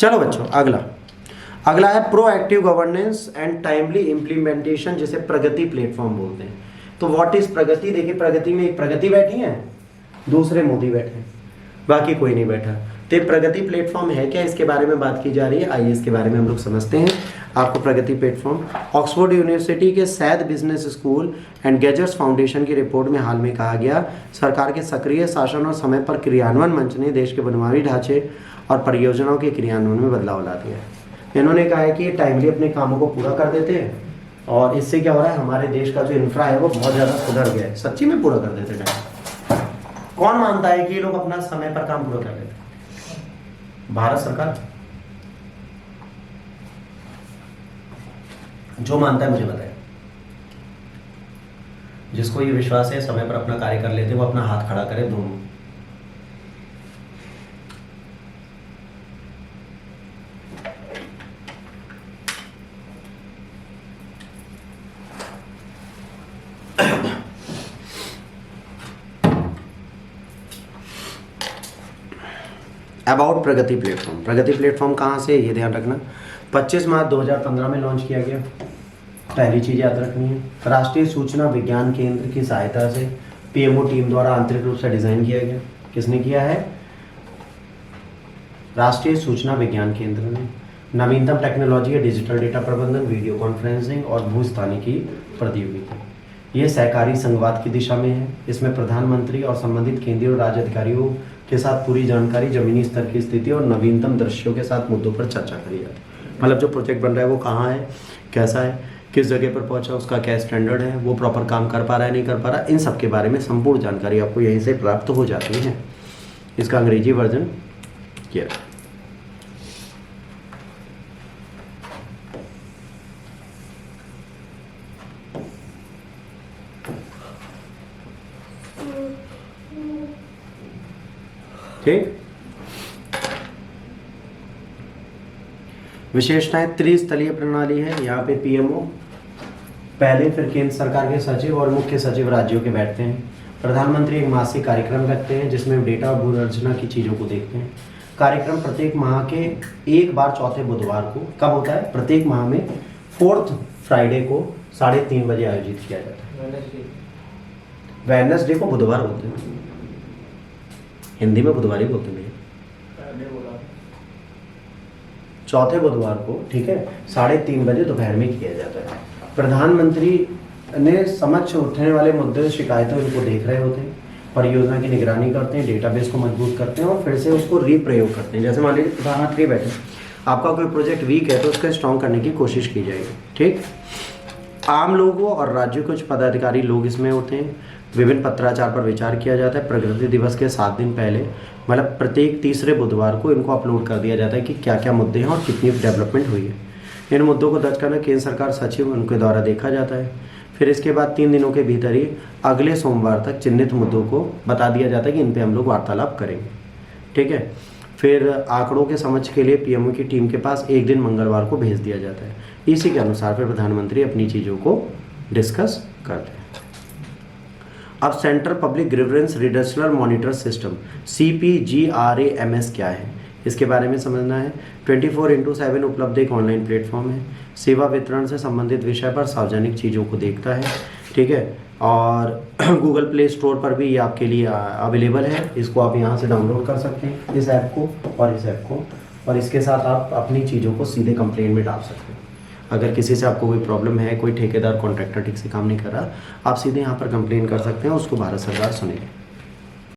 चलो बच्चों, अगला है proactive governance and timely implementation, जिसे प्रगति प्लेटफॉर्म बोलते हैं। तो व्हाट इज प्रगति? देखिए, प्रगति में एक प्रगति बैठी है, दूसरे मोदी बैठे हैं, बाकी कोई नहीं बैठा। तो ये प्रगति प्लेटफॉर्म है क्या, इसके बारे में बात की जा रही है। आइए इसके बारे में हम लोग समझते हैं। आपको प्रगति प्लेटफॉर्म, ऑक्सफोर्ड यूनिवर्सिटी के Said business school and Gates foundation की रिपोर्ट में हाल में कहा गया, सरकार के सक्रिय शासन और समय पर क्रियान्वयन मंच ने देश के बुनियादी ढांचे और परियोजनाओं के क्रियान्वयन में बदलाव ला दिया है। इन्होंने कहा है कि ये टाइमली अपने कामों को पूरा कर देते हैं और इससे क्या हो रहा है, हमारे देश का जो इंफ्रा है वो बहुत ज़्यादा सुधर गया है। सच्ची में पूरा कर देते टाइम। कौन मानता है कि ये लोग अपना समय पर काम पूरा कर लेते? भारत सरकार। जो मानता है मुझे बताए। जिसको ये विश्वास है समय पर अपना कार्य कर लेते, वो अपना हाथ खड़ा करे दोनों। About Pragati platform. Pragati platform कहाँ से, ये ध्यान रखना, 25 मार्च 2015 में लॉन्च किया गया। पहली चीज़ याद रखनी है, राष्ट्रीय सूचना विज्ञान केंद्र की सहायता से पीएमओ टीम द्वारा आंतरिक रूप से डिजाइन किया गया। किसने किया है? राष्ट्रीय सूचना विज्ञान केंद्र ने। नवीनतम टेक्नोलॉजी है डिजिटल डेटा प्रबंधन, वीडियो कॉन्फ्रेंसिंग और भूस्थानिकी प्रौद्योगिकी। ये सहकारी संघवाद की दिशा में है। इसमें प्रधानमंत्री और संबंधित केंद्रीय और राज्य अधिकारियों के साथ पूरी जानकारी, जमीनी स्तर की स्थिति और नवीनतम दृश्यों के साथ मुद्दों पर चर्चा करी जाती है। मतलब जो प्रोजेक्ट बन रहा है वो कहाँ है, कैसा है, किस जगह पर पहुंचा, उसका क्या स्टैंडर्ड है, वो प्रॉपर काम कर पा रहा है नहीं कर पा रहा, इन सब के बारे में संपूर्ण जानकारी आपको यहीं से प्राप्त हो जाती है। इसका अंग्रेजी वर्जन क्या है? ठीक। विशेषताएं, त्रिस्तरीय प्रणाली है। यहाँ पे पीएमओ पहले, फिर केंद्र सरकार के सचिव और मुख्य सचिव राज्यों के बैठते हैं। प्रधानमंत्री एक मासिक कार्यक्रम रखते हैं जिसमें डेटा और भूरचना की चीज़ों को देखते हैं। कार्यक्रम प्रत्येक माह के एक बार चौथे बुधवार को, कब होता है? प्रत्येक माह में 4th फ्राइडे को 3:30 बजे आयोजित किया जाता है। वेडनेसडे को बुधवार बोलते हैं, हिंदी में बुधवार ही बोलते हैं। चौथे बुधवार को, ठीक है, 3:30 बजे दोपहर में किया जाता है। प्रधानमंत्री ने समक्ष उठने वाले मुद्दे, शिकायतों, इनको देख रहे होते हैं, परियोजना की निगरानी करते हैं, डेटाबेस को मजबूत करते हैं और फिर से उसको रीप्रयोग करते हैं। जैसे मान लीजिए प्रधानमंत्री बैठे, आपका कोई प्रोजेक्ट वीक है तो उसको स्ट्रॉन्ग करने की कोशिश की जाएगी। ठीक। आम लोगों और राज्यों के कुछ पदाधिकारी लोग इसमें होते हैं। विभिन्न पत्राचार पर विचार किया जाता है। प्रगति दिवस के 7 दिन पहले, मतलब प्रत्येक तीसरे बुधवार को इनको अपलोड कर दिया जाता है कि क्या क्या मुद्दे हैं और कितनी डेवलपमेंट हुई है। इन मुद्दों को दर्ज करना केंद्र सरकार सचिव उनके द्वारा देखा जाता है। फिर इसके बाद 3 दिनों के भीतर ही अगले सोमवार तक चिन्हित मुद्दों को बता दिया जाता है कि इन पर हम लोग वार्तालाप करेंगे। ठीक है। फिर आंकड़ों के समझ के लिए पीएमओ की टीम के पास एक दिन मंगलवार को भेज दिया जाता है। इसी के अनुसार फिर प्रधानमंत्री अपनी चीज़ों को डिस्कस करते हैं। अब central public grievance reductional monitor system CPGRAMS क्या है, इसके बारे में समझना है। 24/7 उपलब्ध एक ऑनलाइन प्लेटफॉर्म है। सेवा वितरण से संबंधित विषय पर सार्वजनिक चीज़ों को देखता है। ठीक है। और गूगल प्ले स्टोर पर भी ये आपके लिए अवेलेबल है। इसको आप यहाँ से डाउनलोड कर सकते हैं, इस ऐप को और इस ऐप को, और इसके साथ आप अपनी चीज़ों को सीधे कंप्लेंट में डाल सकते हैं। अगर किसी से आपको कोई प्रॉब्लम है, कोई ठेकेदार कॉन्ट्रैक्टर ठीक से काम नहीं कर रहा, आप सीधे यहाँ पर कंप्लेन कर सकते हैं, उसको भारत सरकार सुनेगी।